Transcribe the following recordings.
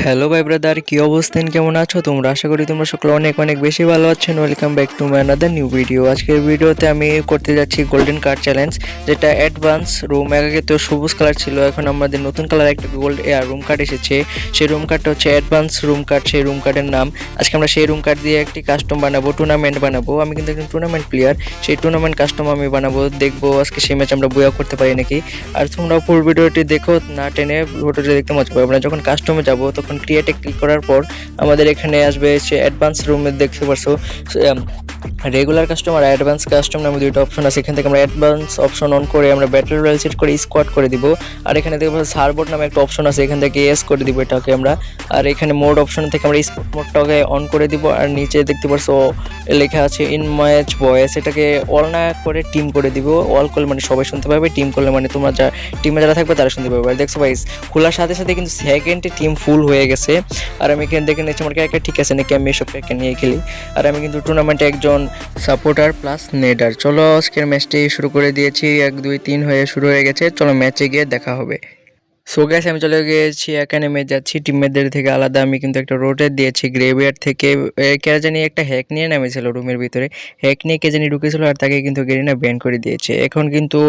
Hello ভাই brother, কি অবস্থান, কেমন আছো তোমরা? আশা করি তোমরা সকলে অনেক অনেক বেশি ভালো আছেন। Welcome back to my another new video. আজকের ভিডিওতে আমি করতে যাচ্ছি গোল্ডেন কার্ড চ্যালেঞ্জ, যেটা অ্যাডভান্স রুম। আগে তো সবুজ কালার ছিল, এখন আমাদের নতুন কালার একটা গোল্ড রুম কার্ড এসেছে। সেই রুম কার্ডটা হচ্ছে অ্যাডভান্স রুম কার্ড। সেই রুম কার্ডের নাম, আজকে আমরা সেই রুম কার্ড দিয়ে একটি কাস্টম বানাবো, টুর্নামেন্ট বানাবো। আমি কিন্তু একজন টুর্নামেন্ট প্লেয়ার, সেই টুর্নামেন্ট কাস্টম আমি বানাবো। দেখবো আজকে সেই ম্যাচ আমরা বয়া করতে পারি নাকি। আর তোমরা ফুল ভিডিওটি দেখো, না টেনে ভিডিওটি দেখতে মজা পাবে। আমরা যখন কাস্টমে যাব তখন ক্রিয়েটে ক্লিক করার পর আমাদের এখানে আসবে সে অ্যাডভান্স রুমে, দেখতে পারছো রেগুলার কাস্টম আর অ্যাডভান্স কাস্টম নামে দুইটা অপশন আছে। এখান থেকে আমরা অ্যাডভান্স অপশন অন করে আমরা ব্যাটল রয়্যাল সেট করে স্কোয়াড করে দিব। আর এখানে দেখবো সার্বোর্ড নামে একটা অপশন আছে, এখান থেকে এস করে দিব এটাকে আমরা। আর এখানে মোড অপশন থেকে আমরা স্পোর্ট মোডটাকে অন করে দিব। আর নিচে দেখতে পারছো লেখা আছে ইন ম্যাচ ভয়েস, এটাকে অল না করে টিম করে দিব। অল করলে মানে সবাই শুনতে পাবে, টিম করলে মানে তোমরা যা টিমে যারা থাকবে তারা শুনতে পাবে। আর দেখছো ভাই, খোলার সাথে সাথে কিন্তু সেকেন্ডে টিম ফুল হয়ে গেছে। আর আমি এখানে দেখে নিচ্ছি আমার ক্যারেক্টার ঠিক আছে নাকি, আমি এসব ক্যারেক্টার নিয়ে খেলি। আর আমি কিন্তু টুর্নামেন্টে একজন সাপোর্টার প্লাস নেডার। চলো আজকের ম্যাচটি শুরু করে দিয়েছি, 1 2 3 হয়ে শুরু হয়ে গেছে। চলো ম্যাচে গিয়ে দেখা হবে। সো গাইস, আমি চলে গিয়েছি একাডেমি যাচ্ছি। টিমমেটদের থেকে আলাদা আমি কিন্তু একটা রোটেট দিয়েছি গ্রেভিয়ার থেকে। কে জানি একটা হ্যাক নিয়ে নামেছিল রুমের ভিতরে, হ্যাক নিয়ে কে জানি ঢুকেছিল, আর তাকে কিন্তু গেরিনা ব্যান করে দিয়েছে। এখন কিন্তু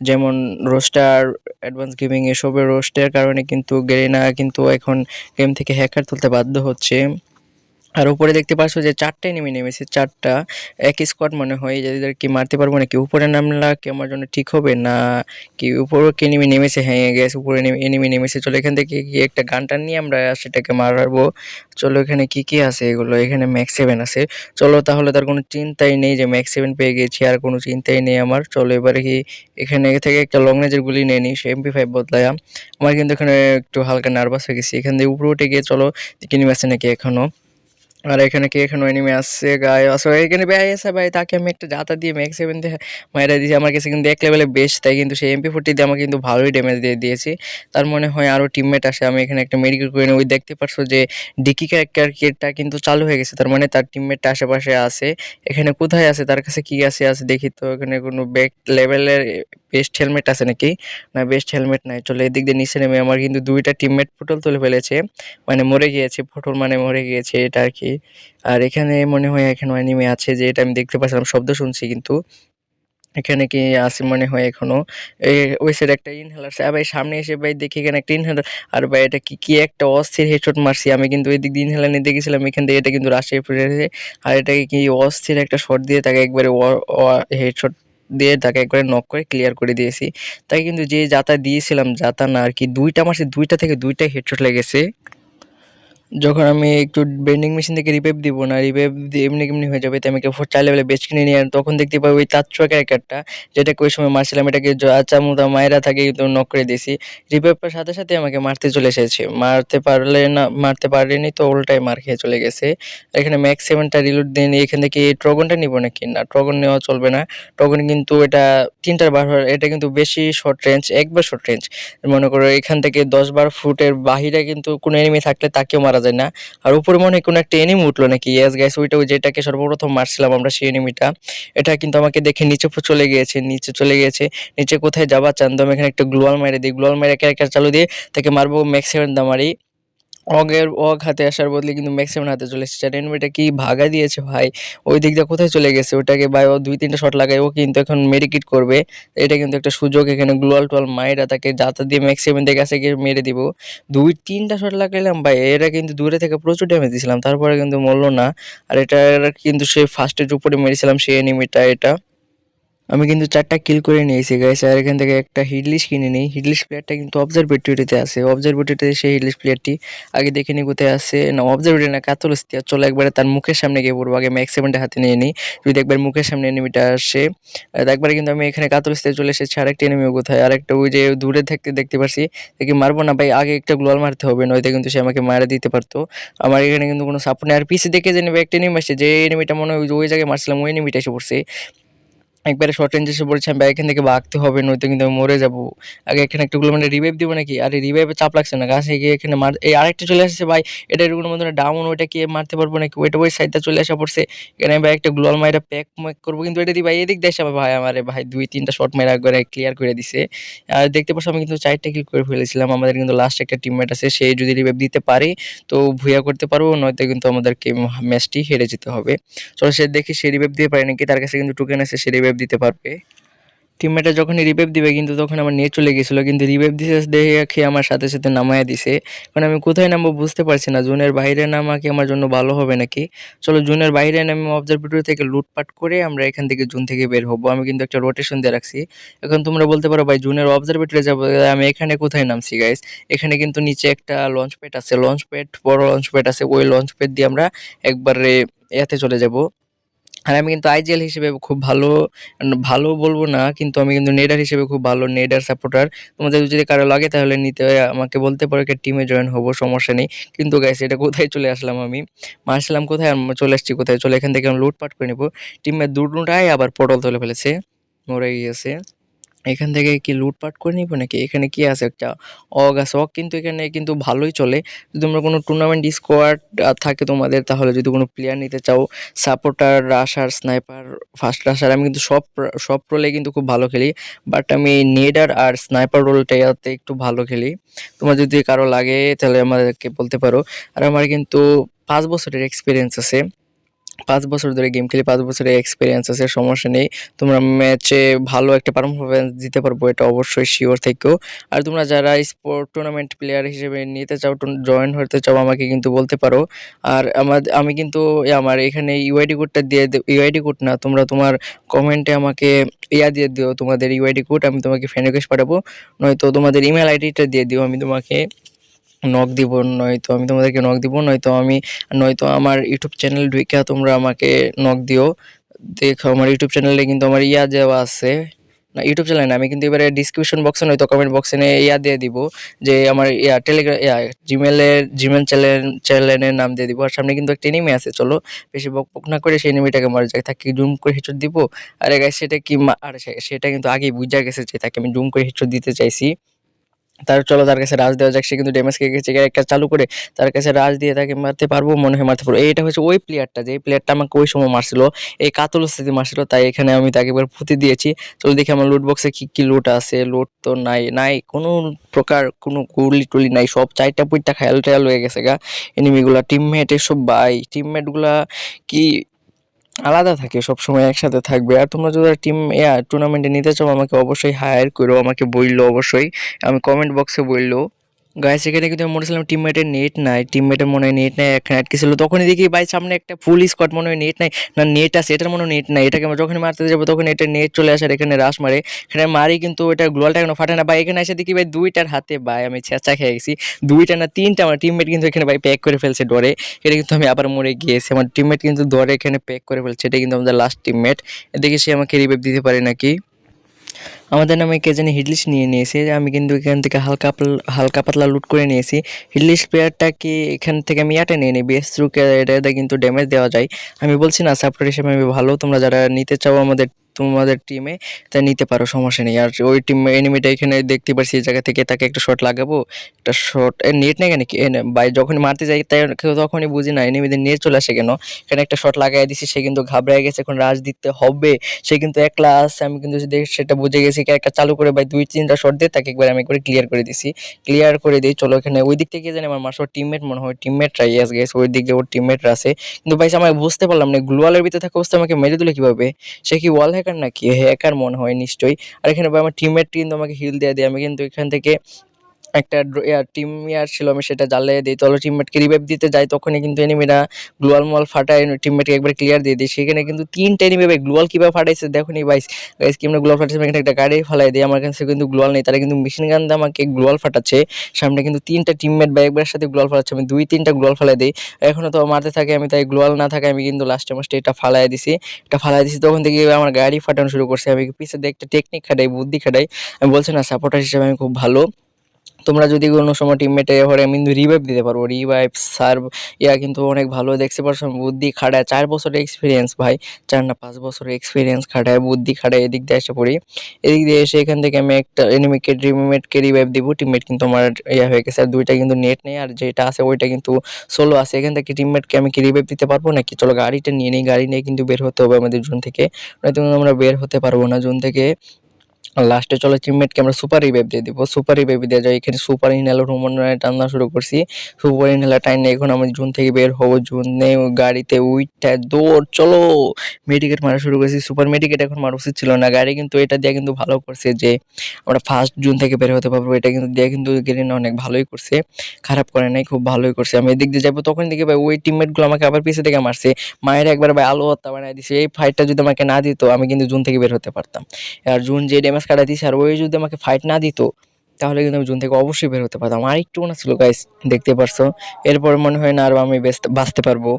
যেমন রোস্টার, অ্যাডভান্স গেমিং এসবের রোস্টের কারণে কিন্তু গেরিনা কিন্তু এখন গেম থেকে হ্যাকার তুলতে বাধ্য হচ্ছে। আর উপরে দেখতে পাচ্ছ যে 4টা এনিমি নেমেছে, 4টা একই স্কোয়াড মনে হয়। এদের কি মারতে পারবো নাকি? উপরে নামলা কি আমার জন্য ঠিক হবে না কি? উপরে কি এনিমি নেমেছে? হ্যাঁ গ্যাস, উপরে এনিমি নেমেছে। চলো এখান থেকে কি একটা গানটা নিয়ে আমরা সেটাকে মারবো। চলো এখানে কি কি আছে এগুলো, এখানে ম্যাক্স 7 আছে। চলো তাহলে তার কোনো চিন্তাই নেই যে ম্যাক্স 7 পেয়ে গেছি, আর কোনো চিন্তাই নেই আমার। চলো এবারে কি এখানে থেকে একটা লং রেঞ্জের গুলি নিয়ে নিই, সে MP5 বদলায়। আমার কিন্তু এখানে একটু হালকা নার্ভাস হয়ে গেছি। এখান থেকে উপরে উঠে গিয়ে চলো এনিমি আছে নাকি এখনো। আর এখানে কি এখনো এনিমি আসছে গায়ে আসলে, এখানে ভাই আছে ভাই, তাকে আমি একটা জাতা দিয়ে ম্যাক্স 7 দিয়ে মাইরা দিয়েছি। আমার কাছে কিন্তু এক লেভেলে বেস্ট, তাই কিন্তু সেই MP40 দিয়ে আমাকে কিন্তু ভালোই ড্যামেজ দিয়ে দিয়েছি। তার মনে হয় আরও টিমমেট আসে। আমি এখানে একটা মেডিকেল করে নিই। ওই দেখতে পারছো যে ডিকি ক্যারেক্টারটা কিন্তু চালু হয়ে গেছে, তার মানে তার টিমমেটটা আশেপাশে আছে। এখানে কোথায় আছে, তার কাছে কি আছে দেখি তো। এখানে কোনো ব্যাক লেভেলের বেস্ট হেলমেট আছে নাকি? না, বেস্ট হেলমেট নাই। চলো এদিক দিয়ে নিচে নেমে, আমার কিন্তু 2টা টিমমেট ফুটল তুলে ফেলেছে, মানে মরে গিয়েছে। ফুটল মানে মরে গিয়েছে এটা আর কি। আর এখানে মনে হয় এখনো অ্যানিমে আছে, যে এটা আমি দেখতে পাচ্ছিলাম, শব্দ শুনছি কিন্তু এখানে কি আছে মনে হয় এখনো। ওই সাইডে একটা ইনহেলার আছে। ভাই সামনে এসে ভাই দেখি এখানে একটা ইনহেলার। আর ভাই এটা কি কি একটা অস্থির হেডশট মারছি আমি, কিন্তু ওই দিক দিয়ে ইনহেলার নিয়ে দেখেছিলাম, এখান থেকে এটা কিন্তু রাশিয়ায় পড়েছে। আর এটাকে কি অস্থির একটা শট দিয়ে তাকে একবারে হেডশট দিয়ে তাকে একবারে নক করে ক্লিয়ার করে দিয়েছি। তাই কিন্তু যে জাতা দিয়েছিলাম, জাতা না আর কি, 2টা মারছি, 2টা থেকে 2টাই হেডশট লেগেছে। যখন আমি একটু বেন্ডিং মেশিন থেকে রিভাইভ দিব না, রিভাইভ দিয়ে এমনি কেমনি হয়ে যাবে, তাই আমি 4 লেভেলে বেচ কিনে নিয়ে তখন দেখতে পাই ওই তাচ্চুয়া ক্যারেক্টারটা, যেটাকে ওই সময় মারছিলাম, এটাকে আচামুচা মায়েরা থাকে কিন্তু নক করে দিয়েছি। রিভাইভ পাওয়ার সাথে সাথে আমাকে মারতে চলে এসেছে, মারতে পারেনি তো উল্টায় মার খেয়ে চলে গেছে। এখানে ম্যাক্স 7টা রিলোড দিয়ে নিই। এখান থেকে ট্রগনটা নিব নাকি? না, ট্রগন নেওয়া চলবে না। ট্রগন কিন্তু এটা 3টার বার হয়, এটা কিন্তু বেশি শর্ট রেঞ্জ, একবার শর্ট রেঞ্জ। মনে করো এখান থেকে 10-12 ফুটের বাহিরে কিন্তু কোনো এনিমি থাকলে তাকেও মারা যায় না। আর উপরে মনে হয় কোনো একটা এনিমি উঠলো নাকি? ইয়েস গাইস, ওইটা ওই যেটাকে সর্বপ্রথম মারছিলাম আমরা, সেই এনিমিটা। এটা কিন্তু আমাকে দেখে নিচে চলে গিয়েছে, নিচে চলে গিয়েছে। নিচে কোথায় যাবা চান? তো আমি এখানে একটা গ্লোয়াল মেরে দিই, গ্লোয়াল মেরে ক্যারেক্টার চালু দিয়ে তাকে মারবো ম্যাক্স 7 দা মারি। অগ হাতে আসার বদলে কিন্তু ম্যাক্স 7 হাতে চলে এসেছে। আর এনিমিটা কি ভাগা দিয়েছে ভাই, ওই দিক দিয়ে কোথায় চলে গেছে ওটাকে ভাই। ও 2-3টা শট লাগায়, ও কিন্তু এখন মেডিকেট করবে। এটা কিন্তু একটা সুযোগ, এখানে গ্লোয়াল টোয়াল মাইরা তাকে জাতা দিয়ে ম্যাক্স 7 দিয়ে কাছে গিয়ে মেরে দিব। 2-3টা শট লাগাইলাম ভাই, এরা কিন্তু দূরে থেকে প্রচুর ড্যামেজ দিয়েছিলাম, তারপরে কিন্তু মরলো না। আর এটা কিন্তু সে ফার্স্টের উপরে মেরেছিলাম সেই এনিমিটা। এটা আমি কিন্তু 4টা কিল করে নিয়েছি গাইস। আর এখান থেকে একটা হিডলিশ কিনে নিই। হিডলিশ প্লেয়ারটা কিন্তু অবজারভেটরিতে আছে, অবজারভেটরিতে সেই হিডলিশ প্লেয়ারটি আগে দেখে নিই কোথায় আছে। না, অবজারভেটরি না, কাতলস্তিয়া। চলো একবারে তার মুখের সামনে গিয়ে পড়বো, আগে ম্যাক্স 7টা হাতে নিয়ে নিই। যদি একবার মুখের সামনে এনিমিটা আসে, একবারে কিন্তু আমি এখানে কাতলস্তিয়া চলে এসেছি। আরেকটা এনিমিও কোথায়, আরেকটা ওই যে দূরে থাকতে দেখতে পারছি, দেখি মারবো না ভাই, আগে একটা গ্লোয়াল মারতে হবে, নয়তো কিন্তু সে আমাকে মারা দিতে পারতো। আমার এখানে কিন্তু কোনো সাপোর্ট নেই। আর পিছে দেখে যে একটা এনিমি আসছে, যে এনিমিটা মনে হয় ওই জায়গায় মারছিলাম, ওই এনিমিটা এসে পড়ছে। একবারে শর্ট রেঞ্জ এসে পড়েছে, আমি ভাই এখান থেকে ভাগতে হবে নয়তো কিন্তু আমি মরে যাবো। আগে এখানে একটু মানে রিভাইভ দিব নাকি? আরে রিভাইভে চাপ লাগছে না, গাছে গিয়ে এখানে এই আরেকটা চলে আসছে ভাই। এটা এরকম মনে হয় ডাউন, ওইটা কি মারতে পারবো নাকি? ওইটা ওই সাইডটা চলে আসা পড়ছে। এখানে ভাই একটা গ্লোয়াল মাইরা প্যাক ম্যাক করবো, কিন্তু এটা দিয়ে ভাই এদিক দিয়ে আসে ভাই আমারে ভাই 2-3টা শট মাইরা একবারে ক্লিয়ার করে দিছে। আর দেখতে পাচ্ছ আমি কিন্তু 4টা কিল করে ফেলেছিলাম। আমাদের কিন্তু লাস্ট একটা টিমমেট আছে, সে যদি রিভাইভ দিতে পারে তো ভুইয়া করতে পারবো, নয়তো কিন্তু আমাদেরকে ম্যাচটি হেরে যেতে হবে। চলো সে দেখি সে রিভাইভ দিতে পারে নাকি, তার কাছে কিন্তু টোকেন আছে, সে রিভাইভ দিতে পারবে। টিমমেটরা যখনই রিভাইভ দিবে কিন্তু তখন আমার নেট চলে গেছিলো, কিন্তু রিভাইভ দিছে দেখে আমার সাথে সাথে নামায়া দিছে। কারণ আমি কোথায় নামবো বুঝতে পারছি না, জোনের বাইরে নামা কি আমার জন্য ভালো হবে নাকি? চলো জোনের বাইরে নামে অবজারভেটরি থেকে লুটপাট করে আমরা এখান থেকে জোন থেকে বের হবো। আমি কিন্তু একটা রোটেশন দিয়ে রাখছি। এখন তোমরা বলতে পারো ভাই জোনের অবজারভেটরি যাবো, আমি এখানে কোথায় নামছি গাইস? এখানে কিন্তু নিচে একটা লঞ্চ প্যাড আছে, লঞ্চ প্যাড বড় লঞ্চ প্যাড আছে, ওই লঞ্চ প্যাড দিয়ে আমরা একবারে এতে চলে যাব। আর আমি কিন্তু আইজিএল হিসেবে খুব ভালো, ভালো বলবো না, কিন্তু আমি কিন্তু নেডার হিসেবে খুব ভালো নেডার সাপোর্টার। তোমাদের যদি কারো লাগে তাহলে নিতে আমাকে বলতে পারো, একটা টিমে জয়েন হবো, সমস্যা নেই। কিন্তু গাইস এটা কোথায় চলে আসলাম আমি? মারছিলাম কোথায় আর চলে আসছি কোথায়? চলে এখান থেকে আমি লুটপাট করে নেবো। টিমের দুটাই আবার পটল তুলে ফেলেছে, মরে গিয়েছে। এখান থেকে কি লুটপাট করে নিব নাকি? এখানে কি আছে? একটা অগ আছে। অগ কিন্তু এখানে কিন্তু ভালোই চলে। যদি তোমরা কোনো টুর্নামেন্ট স্কোয়াড থাকে তোমাদের, তাহলে যদি কোনো প্লেয়ার নিতে চাও, supporter, rusher, sniper, fast rusher, আমি কিন্তু সব রোলে কিন্তু খুব ভালো খেলি। বাট আমি নেডার আর স্নাইপার রোলটাতে একটু ভালো খেলি। তোমার যদি কারো লাগে তাহলে আমাদেরকে বলতে পারো। আর আমার কিন্তু 5 বছরের এক্সপেরিয়েন্স আছে। 5 বছর ধরে গেম খেলি, 5 বছরের এক্সপেরিয়েন্স আছে, সমস্যা নেই। তোমরা ম্যাচে ভালো একটা পারফরম্যান্স দিতে পারবো, এটা অবশ্যই শিওর থেকো। আর তোমরা যারা স্পোর্ট টুর্নামেন্ট প্লেয়ার হিসেবে নিতে চাও, জয়েন হতে চাও, আমাকে কিন্তু বলতে পারো। আর আমি কিন্তু আমার এখানে ইউআইডি কোডটা দিয়ে ইউআইডি কোড না, তোমরা তোমার কমেন্টে আমাকে দিয়ে দিও তোমাদের ইউআইডি কোড, আমি তোমাকে ফ্রেন্ড রিকোয়েস্ট পাঠাবো। নয়তো তোমাদের ইমেল আইডিটা দিয়ে দিও, আমি তোমাকে নক দিব। নয়তো আমি তোমাদেরকে নক দিব, নয়তো আমার ইউটিউব চ্যানেল ঢুইকা তোমরা আমাকে নক দিও। দেখো আমার ইউটিউব চ্যানেলে কিন্তু আমার দেওয়া আছে। না, ইউটিউব চ্যানেল না, আমি কিন্তু এবারে ডিসক্রিপশন বক্সে নয়তো কমেন্ট বক্সে দিয়ে দিব, যে আমার টেলিগ্রাম জিমেল চ্যানেলের নাম দিয়ে দিব। আর সামনে কিন্তু একটা এনিমি আছে, চলো বেশি বকবক না করে সেই এনিমিটাকে মারা যায়। তাকে জুম করে হেডশট দিব। আরে গাইস সেটা কি আরে সেটা কিন্তু আগেই বুঝা গেছে যে তাকে আমি জুম করে হেডশট দিতে চাইছি। চলো তার কাছে রাজ দেওয়া যাক, সে কিন্তু ড্যামেজ খেয়ে গেছে, একটা চালু করে তার কাছে রাজ দিয়ে তাকে মারতে পারবো, মনে হয় মারতে পারবো। এইটা হচ্ছে ওই প্লেয়ারটা, যে প্লেয়ারটা আমাকে ওই সময় মারছিল, এই কাতল স্থিতি মারছিল, তাই এখানে আমি তাকে এবার পুঁতে দিয়েছি। চলো দেখি আমার লুট বক্সে কি কি লুট আছে। লুট তো নাই কোনো প্রকার, কোনো গুলি টুলি নাই, সব চারটা পুইটটা খেয়াল টেয়াল হয়ে গেছে গা এনিমিগুলা। টিমমেট এসব ভাই, টিমমেট গুলা কি আলাদা থাকে, সবসময় একসাথে থাকবে। আর তোমরা যদি টিম টুর্নামেন্টে নিতে চাও আমাকে অবশ্যই হায়ার করো, আমাকে বললো অবশ্যই, আমি কমেন্ট বক্সে বললো। গাইস এখানে কিন্তু আমি বলেছিলাম টিমমেটের নেট নাই, টিমমেটের মনে হয় নেট নাই, এখানে আটকেছিল। তখনই দেখি ভাই সামনে একটা ফুল স্কোয়াড, মনে হয় নেট নাই, না নেট আছে, এটার মনে হয় নেট নাই। এটাকে আমরা যখন মারতে যাবো তখন এটা নেট চলে আসে আর এখানে রাশ মারে, এখানে মারি কিন্তু এটা গ্লোয়ালটা এখনো ফাটে না ভাই। এখানে এসে দেখি ভাই দুইটার হাতে ভাই আমি ছেঁচা খেয়ে গেছি, দুইটা না তিনটা। আমার টিমমেট কিন্তু এখানে ভাই প্যাক করে ফেলছে ডরে, এটা কিন্তু আমি আবার মরে গিয়েছি। আমার টিমমেট কিন্তু ডরে এখানে প্যাক করে ফেলছে, এটা কিন্তু আমাদের লাস্ট টিমমেট। দেখি সে আমাকে রিভাইভ দিতে পারে নাকি। আমাদের নামে কে জানি হিটলিস্ট নিয়ে নিয়েছে, আমি কিন্তু এখান থেকে হালকা পাতলা লুট করে নিয়েছি। হিটলিস্ট প্লেয়ারটাকে এখান থেকে আমি নিয়ে নিই, বেস থ্রু এটা কিন্তু ড্যামেজ দেওয়া যায়। আমি বলছি না সাপোর্ট হিসেবে আমি ভালো, তোমরা যারা নিতে চাও তোমাদের টিমে তা নিতে পারো, সমস্যা নেই। আর ওই টিম এনিমিটা এখানে দেখতে পাচ্ছি, এই জায়গা থেকে তাকে একটা শট লাগাবো। একটা শট নেট নেই কেন কি ভাই, যখন মারতে যাই তাই তখনই বুঝি না এনিমিদের নেট চলে আসে কেন। এখানে একটা শট লাগাই দিছি, সে কিন্তু ঘাবড়ায় গেছে, এখন রাজ দিতে হবে। সে কিন্তু একলা আছে, আমি কিন্তু সেটা বুঝে গেছি। একটা চালু করে ভাই 2-3টা শট দিয়ে তাকে একবার আমি করে ক্লিয়ার করে দিছি, ক্লিয়ার করে দিই। চলো এখানে ওই দিক থেকে জানি আমার মাসোর টিমমেট, মনে হয় টিমমেটরা, ইয়েস গেছে ওই দিকে ওর টিমমেটরা আছে। কিন্তু ভাই আমি বুঝতে পারলাম না গ্লোয়ালের ভিতরে থাকা অবস্থা আমাকে মেরে দিল কিভাবে? সে কি ওয়াল হ্যাকার নাকি? হ্যাকার মনে হয় নিশ্চয়ই। আর এখানে ভাই আমার টিমমেট কিন্তু আমাকে হিল দিয়ে আমি কিন্তু এখান থেকে একটা টিম ছিল, আমি সেটা জ্বালিয়ে দিই। চলো টিমমেটকে রিভাইভ দিতে যাই, তখনই কিন্তু এনিমিরা গ্লোয়াল মল ফাটায় টিমমেটকে একবার ক্লিয়ার দিয়ে দিই। সেখানে কিন্তু 3টা এনিমি ভাই গ্লোয়াল কিভাবে ফাটাইছে দেখুনি ভাই। গাইস কিভাবে গ্লোয়াল ফাটাইছে, এখানে একটা গাড়ি ফালাই দিই, আমার কাছে কিন্তু গ্লোয়াল নেই, তারা কিন্তু মেশিন গান দিয়ে আমাকে গ্লোয়াল ফাটাচ্ছে। সামনে কিন্তু 3টা টিমমেট ভাই একবার সাথে গ্লোয়াল ফাটাচ্ছে, আমি 2-3টা গ্লোয়াল ফালাই দিই। এখনো তো মারতে থাকে আমি, তাই গ্লোয়াল না থাকে আমি কিন্তু লাস্টে এটা ফালাই দিছি। তখন থেকে আমার গাড়ি ফাটানো শুরু করছে। আমি পিছে দিয়ে একটা টেকনিক খাটাই, বুদ্ধি খাটাই। আমি বলছি না সাপোর্টার হিসেবে আমি খুব ভালো। তোমরা যদি কোনো সময় টিমমেটে হরে আমি কিন্তু রিভাইভ দিতে পারবো, রিভাইভ সার্ভ ইয়া কিন্তু অনেক ভালো দেখতে পারছো। বুদ্ধি খাটায় 4 বছরের এক্সপিরিয়েন্স ভাই, 4 না 5 বছরের এক্সপিরিয়েন্স খাটায় বুদ্ধি খাটায় এদিক দিয়ে এসে পড়ি। এদিক দিয়ে এসে এখান থেকে আমি একটা এনিমিকে টিমমেটকে রিভাইভ দিব। টিমমেট কিন্তু আমার ইয়া হয়ে গেছে, আর দুইটা কিন্তু নেট নেই, আর যেটা আছে ওইটা কিন্তু সোলো আছে। এখান থেকে টিমমেটকে আমি কি রিভাইভ দিতে পারবো নাকি? চলো গাড়িটা নিয়ে নিই, গাড়ি নিয়ে কিন্তু বের হতে হবে আমাদের জোন থেকে, নয়তো কিন্তু আমরা বের হতে পারবো না জোন থেকে। লাস্টে চলো টিমমেটকে আমরা সুপার রিভাইভ দিয়ে দিব, সুপার রিভাইভ দিয়ে যায়। এখানে সুপার ইনহেলার হুমনের টানা শুরু করছি, সুপার ইনহেলার টাইনে এখন আমি জুন থেকে বের হবো। জুনে গাড়িতে উইটটা দৌড় চলো, মেডিকেট মারা শুরু করছি। সুপার মেডিকেট এখন মারা উচিত ছিল না, গাড়ি কিন্তু এটা দিয়ে কিন্তু ভালো করছে যে আমরা ফার্স্ট জুন থেকে বের হতে পারবো। এটা কিন্তু দিয়ে কিন্তু গ্রিন অনেক ভালোই করছে, খারাপ করে নাই, খুব ভালোই করছে। আমি এদিক দিয়ে যাবো, তখন দেখি ভাই ওই টিমমেটগুলো আমাকে আবার পিছে থেকে মারছে, মায়ের একবার ভাই আলো হত্যা বানাই দিছে। এই ফাইটটা যদি আমাকে না দিত আমি কিন্তু জুন থেকে বের হতে পারতাম। আর জুন যে ড্যামেজ কাটা দিছে, আর ওই যদি আমাকে ফাইট না দিত তাহলে কিন্তু আমি জুন থেকে অবশ্যই বের হতে পারতাম। আর একটু মনে ছিল গাইস, দেখতে পারছো। এরপর মনে হয় না আর আমি বাঁচতে পারবো।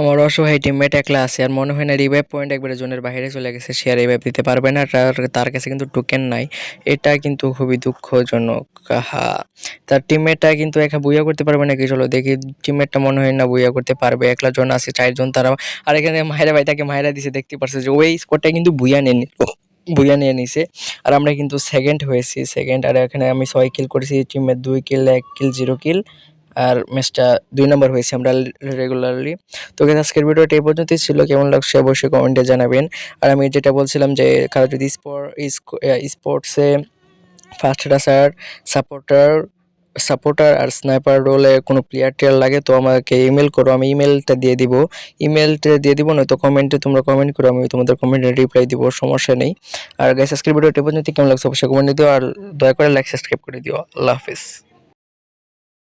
আমার অসহায় টিমমেট একলা আছে, আর মনে হয় না রিভাইভ পয়েন্ট একবারে জোনের বাইরে চলে গেছে, সে আর রিভাইভ দিতে পারবে না। তার কাছে কিন্তু টোকেন নাই, এটা কিন্তু খুবই দুঃখজনক। হা, তার টিমমেটটা কিন্তু একা বুইয়া করতে পারবে নাকি? চলো দেখি, টিমমেটটা মনে হয় না বুইয়া করতে পারবে, একলা জন আছে, 4 জন তারা। আর এখানে মায়েরা ভাই তাকে মায়েরা দিছে, দেখতে পারছো যে ওই স্কোরটা কিন্তু বুইয়া নিয়ে নিছে। আর আমরা কিন্তু সেকেন্ড হয়েছি, সেকেন্ড। আর এখানে আমি 6 কিল করেছি, টিমমেট 2 কিল, 1 কিল, 0 কিল। আর ম্যাচটা 2 নাম্বার হয়েছি আমরা রেগুলারলি। তো গাইস আজকের ভিডিওটা এই পর্যন্তই ছিল, কেমন লাগছে অবশ্যই কমেন্টে জানাবেন। আর আমি যেটা বলছিলাম যে কারো যদি স্পোর্টসে ফার্স্ট রাসার সাপোর্টার সাপোর্টার আর স্নাইপার রোলে কোনো প্লেয়ার টিয়ার লাগে তো আমাকে ইমেল করো, আমি ইমেলটা দিয়ে দিব। ইমেলটা দিয়ে দিব, নয়তো কমেন্টে তোমরা কমেন্ট করো, আমি তোমাদের কমেন্টে রিপ্লাই দিব, সমস্যা নেই। আর গাইস আজকের ভিডিওটা এই পর্যন্ত, কেমন লাগছে অবশ্যই কমেন্টে দিও, আর দয়া করে লাইক সাবস্ক্রাইব করে দিও। আল্লাহ হাফেজ।